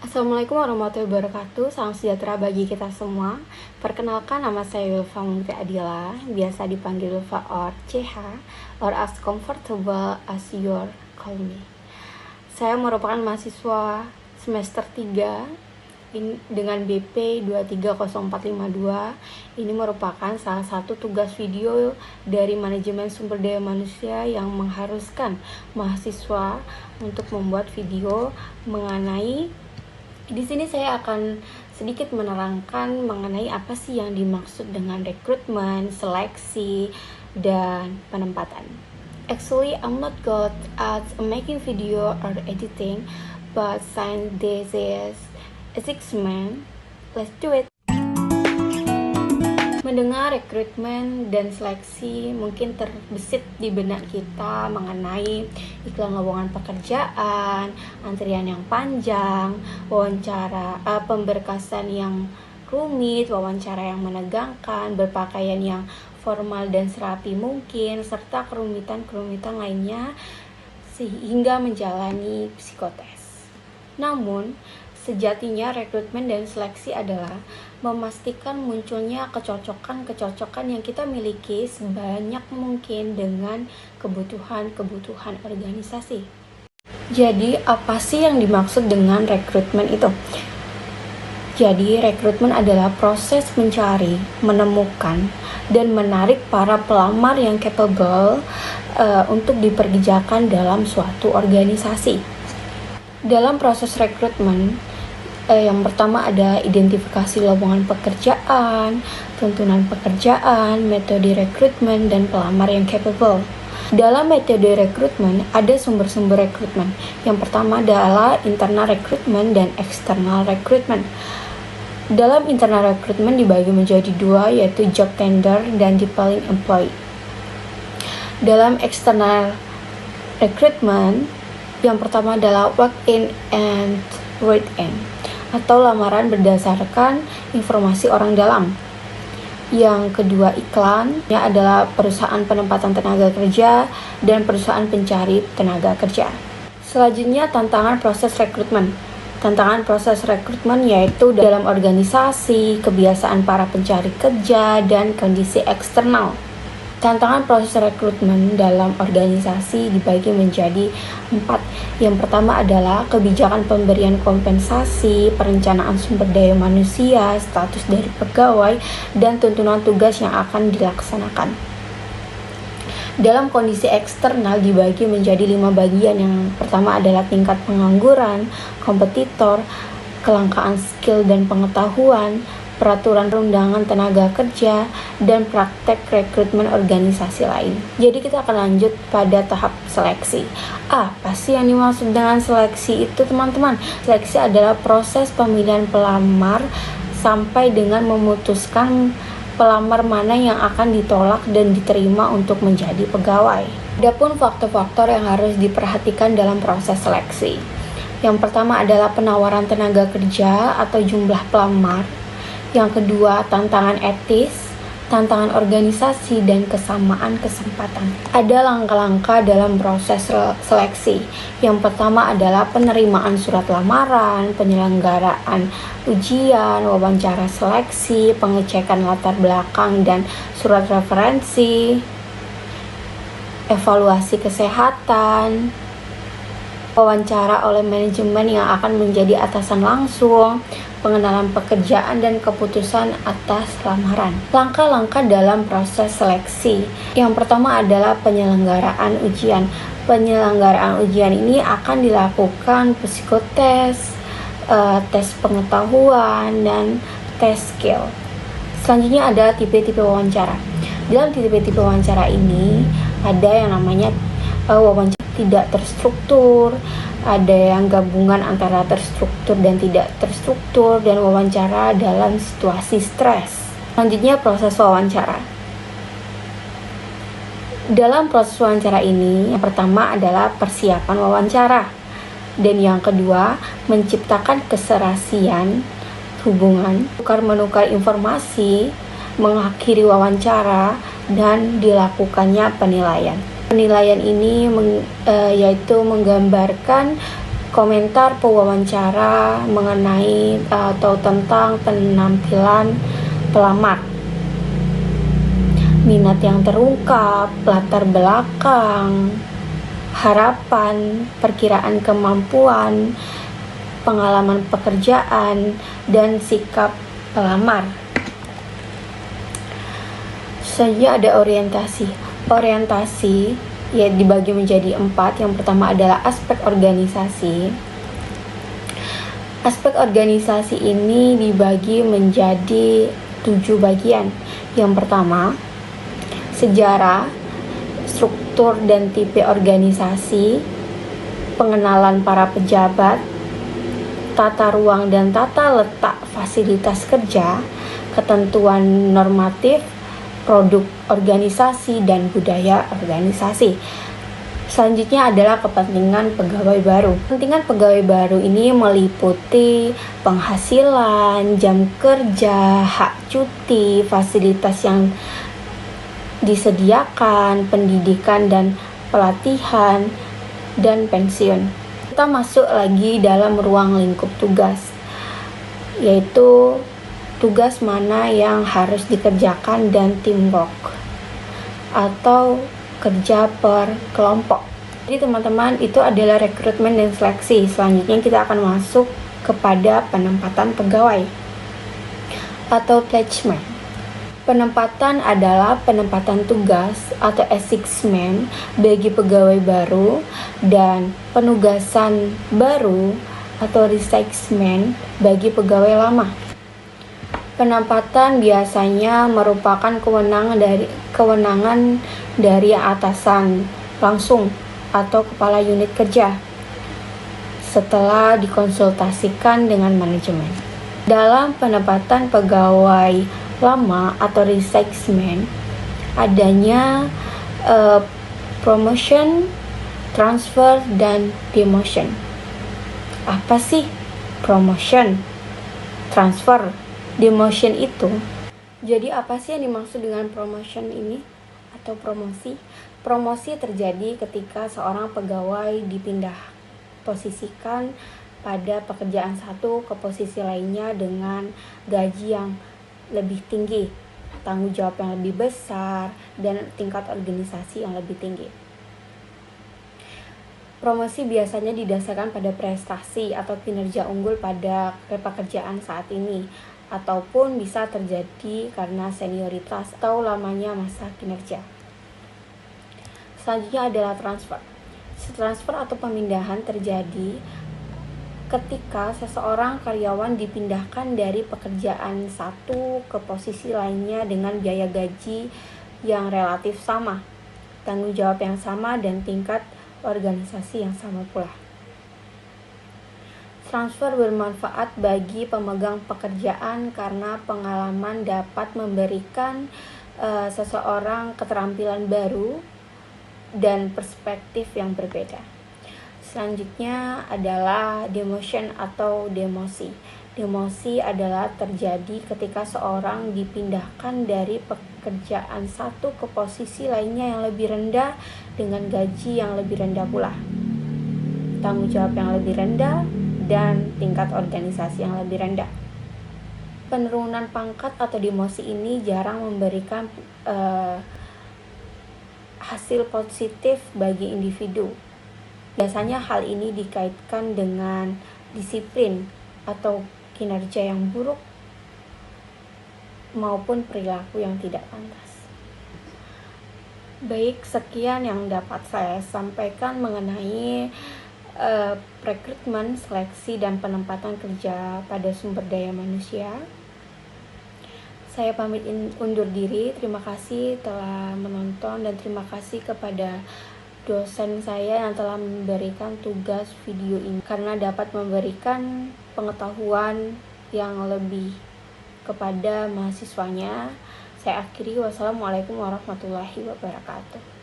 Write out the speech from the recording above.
Assalamualaikum warahmatullahi wabarakatuh. Salam sejahtera bagi kita semua. Perkenalkan, nama saya Wilfa Mungti Adila, biasa dipanggil Wilfa or CH, or as comfortable as your call me. Saya merupakan mahasiswa semester 3 dengan BP 230452. Ini merupakan salah satu tugas video dari manajemen sumber daya manusia yang mengharuskan mahasiswa untuk membuat video mengenai. Di sini saya akan sedikit menerangkan mengenai apa sih yang dimaksud dengan rekrutmen, seleksi, dan penempatan. Actually, I'm not good at making video or editing, but since this is assessment, let's do it. Mendengar rekrutmen dan seleksi mungkin terbesit di benak kita mengenai iklan lowongan pekerjaan, antrian yang panjang, wawancara, pemberkasan yang rumit, wawancara yang menegangkan, berpakaian yang formal dan serapi mungkin, serta kerumitan-kerumitan lainnya sehingga menjalani psikotes. Namun, sejatinya rekrutmen dan seleksi adalah memastikan munculnya kecocokan yang kita miliki sebanyak mungkin dengan kebutuhan organisasi. Jadi, apa sih yang dimaksud dengan rekrutmen itu? Jadi, rekrutmen adalah proses mencari, menemukan, dan menarik para pelamar yang capable untuk dipekerjakan dalam suatu organisasi. Dalam proses rekrutmen, yang pertama ada identifikasi lowongan pekerjaan, tuntunan pekerjaan, metode rekrutmen, dan pelamar yang capable. Dalam metode rekrutmen ada sumber-sumber rekrutmen. Yang pertama adalah internal rekrutmen dan external rekrutmen. Dalam internal rekrutmen dibagi menjadi dua, yaitu job tender dan deploying employee. Dalam external rekrutmen, yang pertama adalah walk-in and write-in, atau lamaran berdasarkan informasi orang dalam. Yang kedua, iklannya adalah perusahaan penempatan tenaga kerja dan perusahaan pencari tenaga kerja. Selanjutnya, tantangan proses rekrutmen. Tantangan proses rekrutmen yaitu dalam organisasi, kebiasaan para pencari kerja, dan kondisi eksternal. Tantangan proses rekrutmen dalam organisasi dibagi menjadi 4. Yang pertama adalah kebijakan pemberian kompensasi, perencanaan sumber daya manusia, status dari pegawai, dan tuntunan tugas yang akan dilaksanakan. Dalam kondisi eksternal dibagi menjadi 5 bagian. Yang pertama adalah tingkat pengangguran, kompetitor, kelangkaan skill dan pengetahuan, peraturan perundangan tenaga kerja, dan praktek rekrutmen organisasi lain. Jadi kita akan lanjut pada tahap seleksi. Apa sih yang dimaksud dengan seleksi itu, teman-teman? Seleksi adalah proses pemilihan pelamar sampai dengan memutuskan pelamar mana yang akan ditolak dan diterima untuk menjadi pegawai. Adapun faktor-faktor yang harus diperhatikan dalam proses seleksi. Yang pertama adalah penawaran tenaga kerja atau jumlah pelamar. Yang kedua, tantangan etis, tantangan organisasi, dan kesamaan kesempatan. Ada langkah-langkah dalam proses seleksi. Yang pertama adalah penerimaan surat lamaran, penyelenggaraan ujian, wawancara seleksi, pengecekan latar belakang dan surat referensi, evaluasi kesehatan, wawancara oleh manajemen yang akan menjadi atasan langsung, pengenalan pekerjaan, dan keputusan atas lamaran. Langkah-langkah dalam proses seleksi. Yang pertama adalah penyelenggaraan ujian. Penyelenggaraan ujian ini akan dilakukan psikotes, tes pengetahuan, dan tes skill. Selanjutnya ada tipe-tipe wawancara. Dalam tipe-tipe wawancara ini ada yang namanya wawancara tidak terstruktur, ada yang gabungan antara terstruktur dan tidak terstruktur, dan wawancara dalam situasi stres. Selanjutnya proses wawancara. Dalam proses wawancara ini, yang pertama adalah persiapan wawancara, dan yang kedua menciptakan keserasian hubungan, tukar-menukar informasi, mengakhiri wawancara, dan dilakukannya penilaian. Penilaian ini yaitu menggambarkan komentar pewawancara mengenai atau tentang penampilan pelamar, minat yang terungkap, latar belakang, harapan, perkiraan kemampuan, pengalaman pekerjaan, dan sikap pelamar. Selanjutnya ada orientasi. Orientasi ya dibagi menjadi 4. Yang pertama adalah aspek organisasi. Aspek organisasi ini dibagi menjadi 7 bagian. Yang pertama, sejarah, struktur dan tipe organisasi, pengenalan para pejabat, tata ruang dan tata letak fasilitas kerja, ketentuan normatif, produk organisasi, dan budaya organisasi. Selanjutnya adalah kepentingan pegawai baru. Kepentingan pegawai baru ini meliputi penghasilan, jam kerja, hak cuti, fasilitas yang disediakan, pendidikan dan pelatihan, dan pensiun. Kita masuk lagi dalam ruang lingkup tugas, yaitu tugas mana yang harus dikerjakan dan teamwork atau kerja per kelompok. Jadi teman-teman, itu adalah rekrutmen dan seleksi. Selanjutnya kita akan masuk kepada penempatan pegawai atau placement. Penempatan adalah penempatan tugas atau assignment bagi pegawai baru, dan penugasan baru atau reassignment bagi pegawai lama. Penempatan biasanya merupakan kewenangan dari atasan langsung atau kepala unit kerja setelah dikonsultasikan dengan manajemen. Dalam penempatan pegawai lama atau reassignment adanya promotion, transfer, dan demotion. Apa sih promotion, transfer, demotion itu? Jadi apa sih yang dimaksud dengan promotion ini atau promosi? Promosi terjadi ketika seorang pegawai dipindah posisikan pada pekerjaan satu ke posisi lainnya dengan gaji yang lebih tinggi, tanggung jawab yang lebih besar, dan tingkat organisasi yang lebih tinggi. Promosi biasanya didasarkan pada prestasi atau kinerja unggul pada pekerjaan saat ini, ataupun bisa terjadi karena senioritas atau lamanya masa kinerja. Selanjutnya adalah transfer. Transfer atau pemindahan terjadi ketika seseorang karyawan dipindahkan dari pekerjaan satu ke posisi lainnya dengan biaya gaji yang relatif sama, tanggung jawab yang sama, dan tingkat organisasi yang sama pula. Transfer bermanfaat bagi pemegang pekerjaan karena pengalaman dapat memberikan seseorang keterampilan baru dan perspektif yang berbeda. Selanjutnya adalah demotion atau demosi. Demosi adalah terjadi ketika seorang dipindahkan dari pekerjaan satu ke posisi lainnya yang lebih rendah dengan gaji yang lebih rendah pula, tanggung jawab yang lebih rendah, dan tingkat organisasi yang lebih rendah. Penurunan pangkat atau demosi ini jarang memberikan hasil positif bagi individu. Biasanya hal ini dikaitkan dengan disiplin atau kinerja yang buruk maupun perilaku yang tidak pantas. Baik, sekian yang dapat saya sampaikan mengenai rekrutmen, seleksi, dan penempatan kerja pada sumber daya manusia. Saya pamit undur diri. Terima kasih telah menonton, dan terima kasih kepada dosen saya yang telah memberikan tugas video ini karena dapat memberikan pengetahuan yang lebih kepada mahasiswanya. Saya akhiri, wassalamualaikum warahmatullahi wabarakatuh.